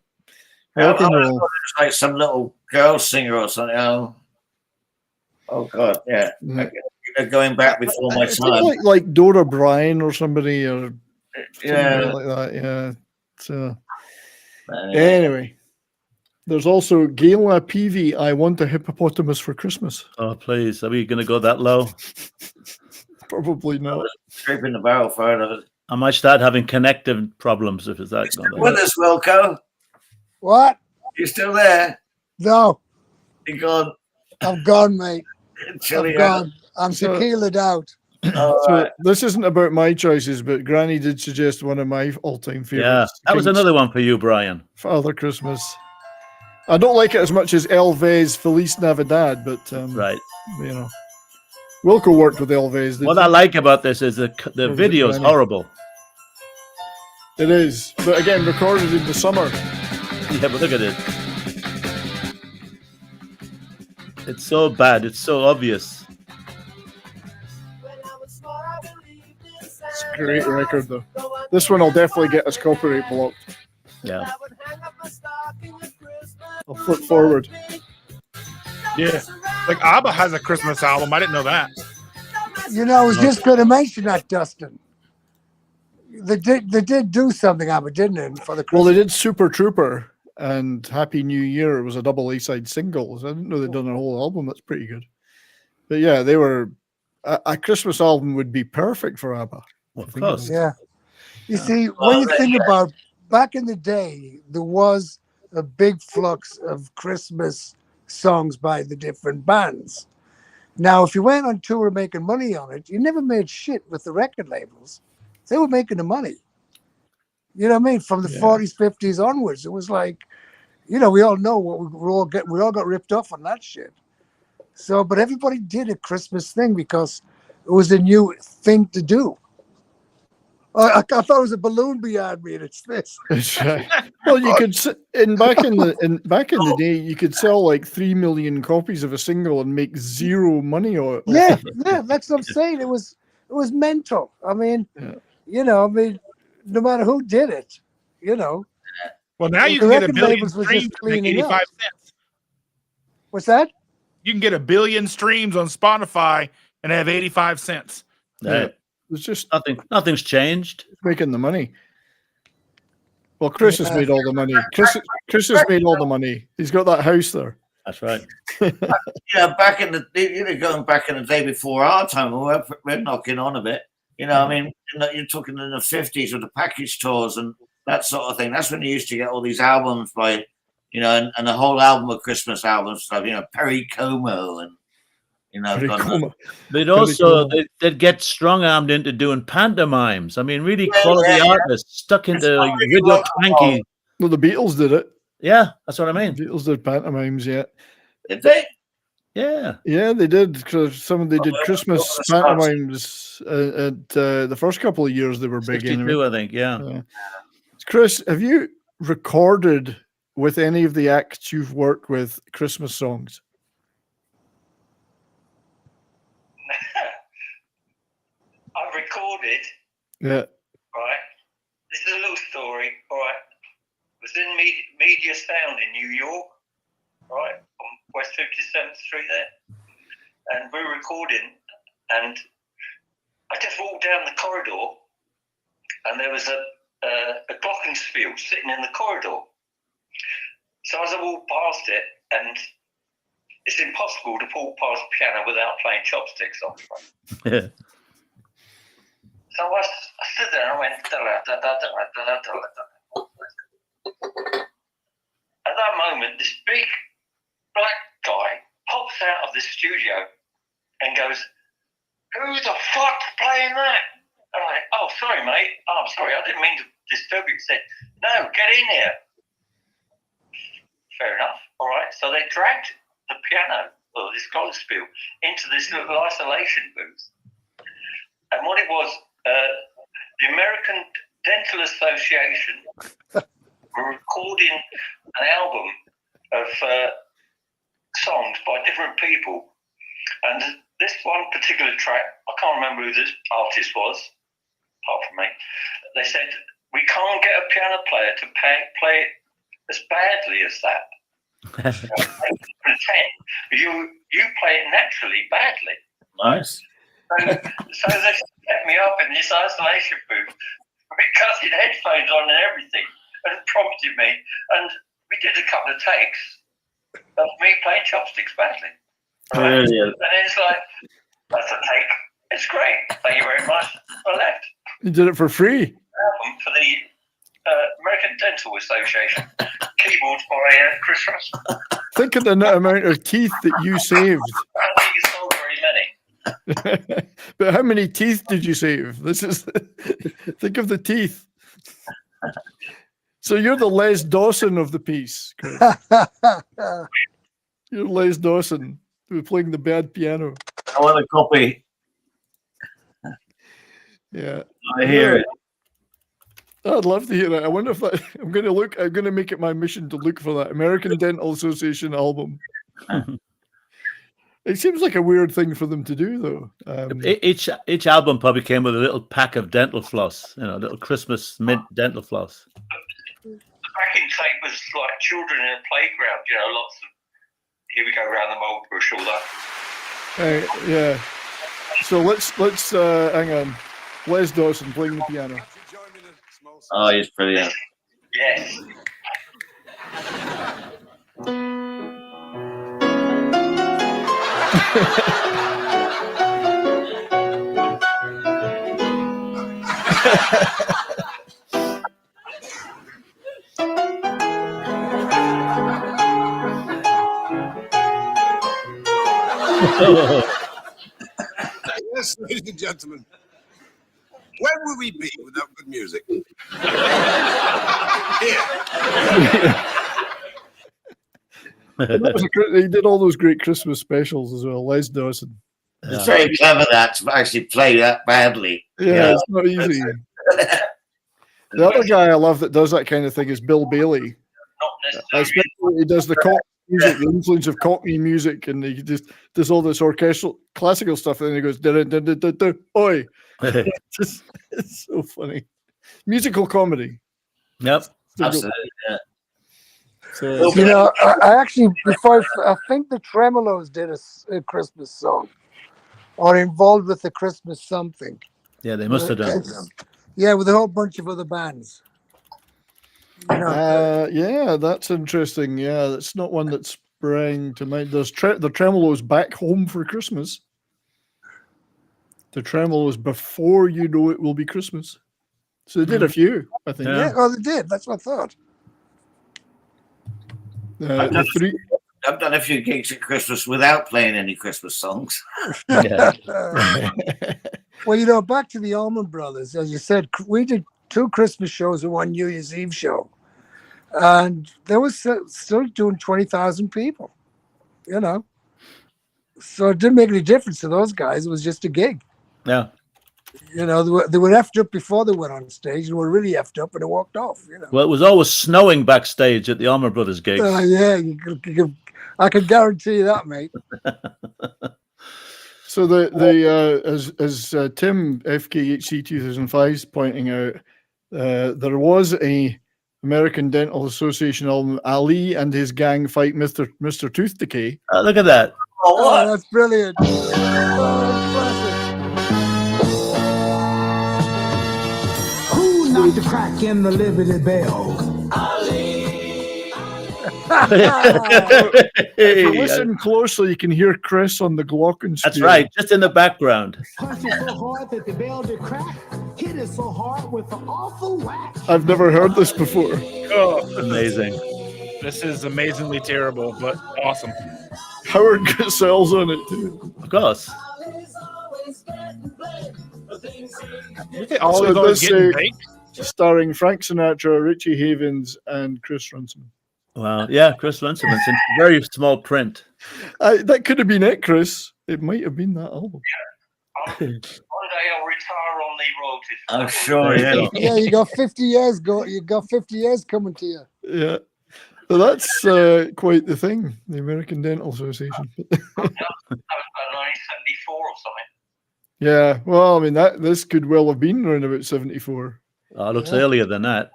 I Rock and always roll. thought it was like some little girl singer or something. Oh God, yeah. Yeah. Going back before my It's time. like Dora Bryan or somebody or Yeah. something like that. Yeah. So Anyway. anyway, there's also Gayla Peavy. I want a hippopotamus for Christmas. Oh, please. Are we going to go that low? Probably not. Scraping the barrel for it. Of it. I might start having connective problems if it's that going With to. us, Wilco. What? You still there? No, You gone? I'm gone, mate. Chilly I'm gone. I'm So- tequilaed out. All So right. this isn't about my choices, but Granny did suggest one of my all-time favorites. Yeah. That was King's another one for you, Brian. Father Christmas. I don't like it as much as Elvis Feliz Navidad, but Right. you know, Wilco worked with Elvis. What I like about this is the was it, video is Granny? horrible. It is, but again, recorded in the summer. Yeah, but look at it. It's so bad. It's so obvious. It's a great record, though. This one will definitely get us copyright blocked. Yeah. I'll flip forward. Yeah. Like ABBA has a Christmas album. I didn't know that. You know, I was just going to mention that, Dustin. They did do something, Abba, didn't it, for the Well, Christmas? they did Super Trooper and Happy New Year. It was a double A-side single. So I didn't know they'd done a whole album. That's pretty good. But yeah, they were a Christmas album would be perfect for ABBA. Well, of think course. Yeah. You see, Well, when you think yeah. about back in the day, there was a big flux of Christmas songs by the different bands. Now, if you went on tour making money on it, you never made shit with the record labels. They were making the money. You know what I mean? From the Yeah. 40s, 50s onwards, it was like, you know, we all know what we all got ripped off on that shit. So, but everybody did a Christmas thing because it was a new thing to do. I thought it was a balloon behind me, and it's this. Well, you could back in the day, you could sell like 3 million copies of a single and make zero money on it. Yeah, yeah, that's what I'm saying. It was mental. I mean, Yeah. you know, I mean, no matter who did it, you know, Well, now you The can get a record billion labels was just streams and make cleaning up. 85 cents. what's that? You can get a billion streams on Spotify and have 85 cents. Yeah. It's just Nothing's changed. making the money. Well, Chris has made all the money. Chris has made all the money. He's got that house there. That's right. Yeah, back in the going back in the day before our time, we're knocking on a bit. You know, I mean, you're talking in the 50s with the package tours and that sort of thing. That's when you used to get all these albums by, you know, and a whole album of Christmas albums, stuff. You know, Perry Como and you know, Very God knows- cool. They'd Pretty also cool. they'd get strong-armed into doing pantomimes. I mean, really Yeah, quality yeah. artists stuck into It's like not really video rock and roll. cranky. Well, the Beatles did it. Yeah, that's what I The mean. Beatles did pantomimes, yeah. Did they? Yeah. Yeah, they did. Because they did well, Christmas well, the stars. pantomimes at the first couple of years they were big. 62, Anyway. I think. Yeah. Yeah. Chris, have you recorded with any of the acts you've worked with Christmas songs? I've recorded, Yeah. right? This is a little story, all right? I was in Media Sound in New York, right? On West 57th Street there. And we were recording, and I just walked down the corridor, and there was a glockenspiel sitting in the corridor. So as I walked past it, and it's impossible to walk past the piano without playing chopsticks on. Yeah. So I stood there and I went, da, da, da, da, da, da, da, da, da. playing that? And I'm like, oh, sorry, mate. Oh, I'm sorry. I didn't mean to disturb you. He said, no, get in here. Fair enough. All right. So they dragged the piano, or this Glockenspiel, into this little isolation booth. And what it was, the American Dental Association were recording an album of songs by different people. And this one particular track, I can't remember who this artist was, apart from me. They said, we can't get a piano player to play it as badly as that. Pretend. You play it naturally badly. Nice. So they set me up in this isolation booth with cutting headphones on and everything, and prompted me. And we did a couple of takes of me playing chopsticks badly. Right? Brilliant. And it's like, that's a take. It's great. Thank you very much. I left. You did it for free. For the American Dental Association. Keyboard by Chris Russell. Think of the amount of teeth that you saved. I don't think you sold very many. But how many teeth did you save? This is think of the teeth. So you're the Les Dawson of the piece, Chris. You're Les Dawson, who's playing the bad piano. I want a copy. Yeah, I hear it. I'd love to hear that. I wonder if that. I'm going to make it my mission to look for that American Dental Association album. It seems like a weird thing for them to do, though. Each album probably came with a little pack of dental floss, a little Christmas mint dental floss. The backing tape was like children in a playground, lots of here we go around the mold bush, all that. Yeah. So let's hang on. Les Dawson playing the piano. Oh, he's brilliant. Yes. Yes, ladies and gentlemen. Where would we be without good music? He did all those great Christmas specials as well. Les Dawson. It's very clever that to actually play that badly. Yeah, it's not easy. The other guy I love that does that kind of thing is Bill Bailey. Not necessarily. Especially he does the Cockney music, the influence of Cockney music, and he just does all this orchestral classical stuff, and then he goes, oi. It's so funny. Musical comedy. Yep. Absolutely. Yeah. So, I actually, I think the Tremolos did a Christmas song, or involved with the Christmas something. Yeah, they must have done. Yeah, with a whole bunch of other bands. Yeah, that's interesting. Yeah, that's not one that sprang to mind. There's the Tremolos Back Home for Christmas. The Tremolos Before You Know It Will Be Christmas. So they did a few, I think. Yeah, oh, they did. That's what I thought. I've done a few gigs at Christmas without playing any Christmas songs. Yeah. Well, back to the Allman Brothers, as you said, we did 2 Christmas shows and 1 New Year's Eve show. And there was still doing 20,000 people, So it didn't make any difference to those guys. It was just a gig. Yeah. They were effed up before they went on stage, and were really effed up, and they walked off. Well, it was always snowing backstage at the Allman Brothers gigs. Yeah, I can guarantee that, mate. So as Tim FKHC 2005 is pointing out, there was a American Dental Association album, Ali and his gang fight Mr. Tooth Decay. Look at that. Oh, that's brilliant. Classic. Who knocked the crack in the Liberty Bell? If you listen closely, you can hear Chris on the glockenspiel. That's right, just in the background. Punched it so hard that the bell did crack. Hit it so hard with an awful whack. I've never heard this before. Oh, Amazing. this is amazingly terrible, but awesome. Howard Cosell's on it too. Of course. All So these always this, getting baked. starring Frank Sinatra, Richie Havens, and Chris Runciman. Wow. Yeah, Chris Runciman's in very small print. That could have been it, Chris. It might have been that album. One day I'll retire on the royalties. I'm sure, There you yeah. go. Yeah, you got 50 years. You got 50 years coming to you. Yeah. So that's quite the thing, the American Dental Association. That was about 1974 or something. Yeah, well, I mean, this could well have been around about 74. Oh, it looks earlier than that.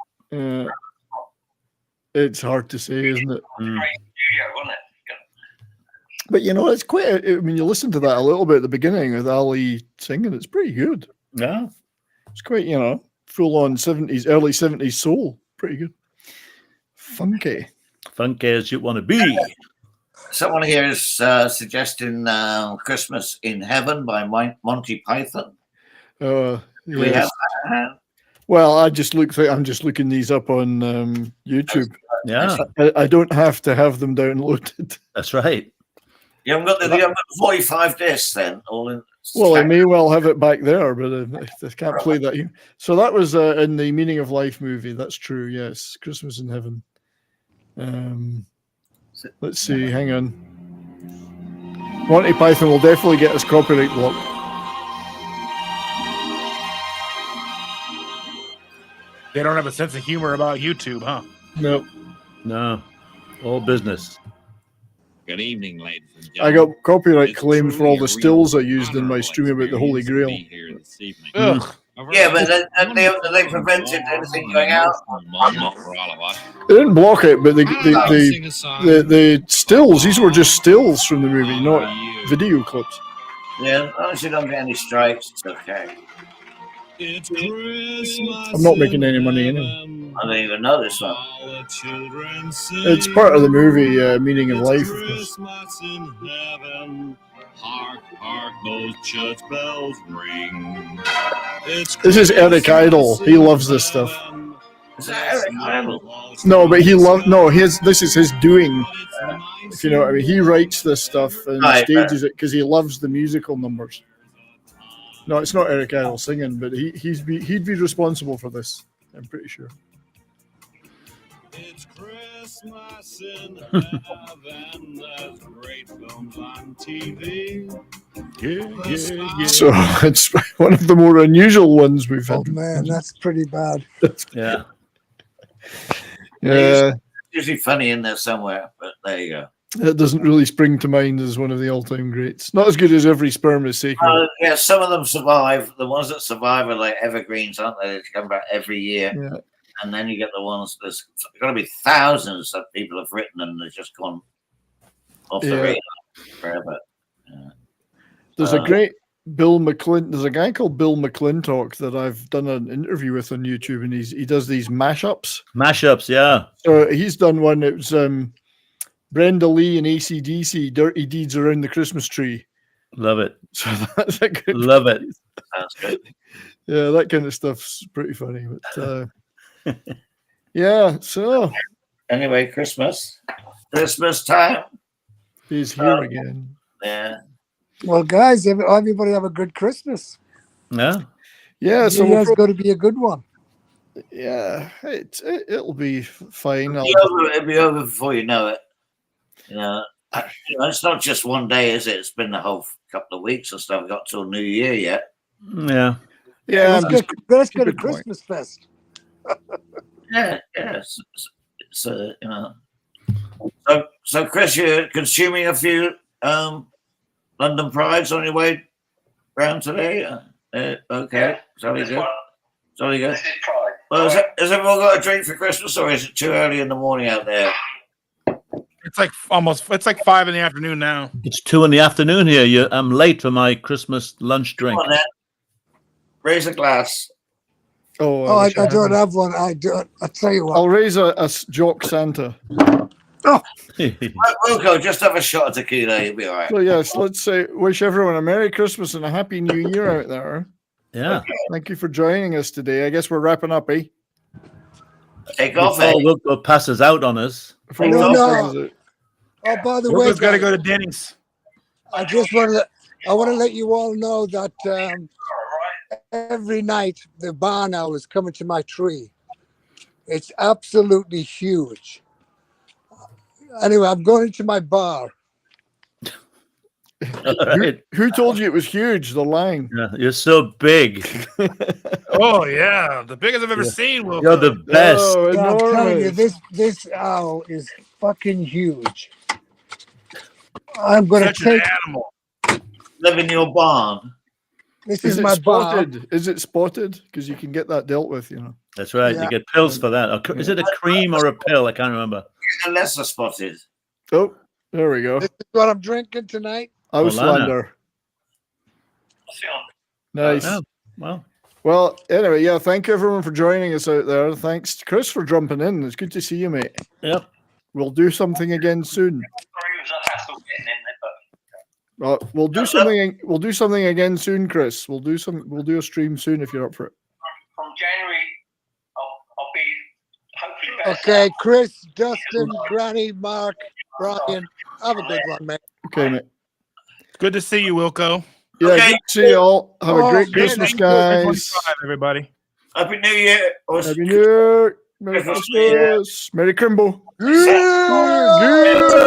It's hard to say, isn't it? Mm. Great studio, wasn't it? But you know, it's quite. I mean, you listen to that a little bit at the beginning with Ali singing. It's pretty good. Yeah. It's quite, full on 70s, early 70s soul. Pretty good. Funky. Funky as you want to be. Someone here is suggesting Christmas in Heaven by Monty Python. Yes. We have that. Well, I'm just looking these up on YouTube. Yeah, I don't have to have them downloaded. that's right. You haven't got the 45 discs then, all in. Well, I may well have it back there, but I can't play that here. So that was in the Meaning of Life movie. That's true. Yes, Christmas in Heaven. Let's see. Hang on. Monty Python will definitely get us copyright blocked. They don't have a sense of humor about YouTube, huh? No, No, all business. Good evening, ladies and I gentlemen. got copyright It's claim for all the truly a stills I real used in my honor stream about the Holy experience to Grail. be here this evening. Ugh. Yeah, but they prevented anything going out. Moment for all of us. They didn't block it, but I'll sing a song. the stills. These were just stills from the movie, not video clips. Yeah, as long as you don't get any strikes, it's okay. It's Christmas. I'm not making any money anyway. I don't even know this one. It's part of the movie Meaning of Life, of course. Christmas in heaven. Hark, hark, those church bells ring. This is Eric Idle. He loves this stuff. Is that Eric Idle? No, but this is his doing. If you know what I mean. He writes this stuff and Right, stages it because he loves the musical numbers. No, it's not Eric Idle singing, but he'd be responsible for this. I'm pretty sure. It's Christmas in heaven. There's great films on TV. Yeah. So it's one of the more unusual ones we've Oh had. man, that's pretty bad. Yeah. Yeah, Usually funny in there somewhere, but there you go. it doesn't really spring to mind as one of the all-time greats. Not as good as Every Sperm is Sacred. Yeah, some of them survive. The ones that survive are like evergreens, aren't they? They come back every year. Yeah. And then you get the ones, there's got to be thousands that people have written and they've just gone off the Yeah. radar forever. There's a great Bill McClin. There's a guy called Bill McClintock that I've done an interview with on YouTube, and he does these mashups. Mashups, yeah. So he's done one. It was Brenda Lee and AC/DC, Dirty Deeds Around the Christmas Tree. Love it. So that's a good. Love it. Sounds good. Yeah, that kind of stuff's pretty funny. But yeah, so Anyway, Christmas time. he's here again. Yeah. Well, guys, everybody have a good Christmas. Yeah. Yeah, so New Year's got to be a good one. yeah, it'll be fine. It'll be over before you know it. You know, it's not just one day, is it? It's been the whole couple of weeks and stuff. We've got till New Year yet. Yeah. Yeah, Let's go to good point. Christmas Fest. Yeah. It's you know. So Chris, you're consuming a few London Prides on your way round today. Okay, jolly good. Jolly good. This is Pride. Well, has everyone got a drink for Christmas, or is it too early in the morning out there? It's like 5 in the afternoon now. It's 2 in the afternoon here. I'm late for my Christmas lunch drink. Come on, then. Raise a glass. Oh, Oh, I wish I had don't one. have one. I do. I tell you what. I'll raise a Jock Santa. Wilco, just have a shot of tequila. You'll be all right. So yes, let's wish everyone a Merry Christmas and a Happy New Year out there. Yeah. Thank you for joining us today. I guess we're wrapping up, eh? Take off, Before eh? Wilco passes out on us. Before No, we no. close it. Oh, by the way, Wilco's got to guys, go to Denny's. I just want to. I want to let you all know that every night the barn owl is coming to my tree. It's absolutely huge. Anyway, I'm going into my bar. Who told you it was huge? The line. Yeah, you're so big. Oh yeah, the biggest I've ever seen. Wilco. You're the best. Oh, I'm telling you, enormous. this owl is fucking huge. I'm gonna Such an take. animal. Live in your barn. This Is is it my bar. spotted? Is it spotted? Because you can get that dealt with, you know. That's right. Yeah. You get pills for that. Is it a cream or a pill? I can't remember. It's lesser spotted. Oh, there we go. This is what I'm drinking tonight. Auslander. What's it on? Nice. Oh, well, Well, anyway, yeah, thank you everyone for joining us out there. Thanks, Chris, for jumping in. It's good to see you, mate. yep. We'll do something again soon. Sorry, it was a hassle getting in there, but We'll do something. We'll do something again soon, Chris. We'll do a stream soon if you're up for it. from January, I'll be hopefully better. Okay, Chris, Dustin, Granny, Mark, Brian. Have a good one, mate. Okay, mate. Good to see you, Wilco. Yeah, Okay. good to see you all. Have a Oh, great man, Christmas, thank you. guys. 2025, everybody. Happy New Year. Or Happy New Year. Merry Christmas. Christmas. Merry Crimbo. Yeah.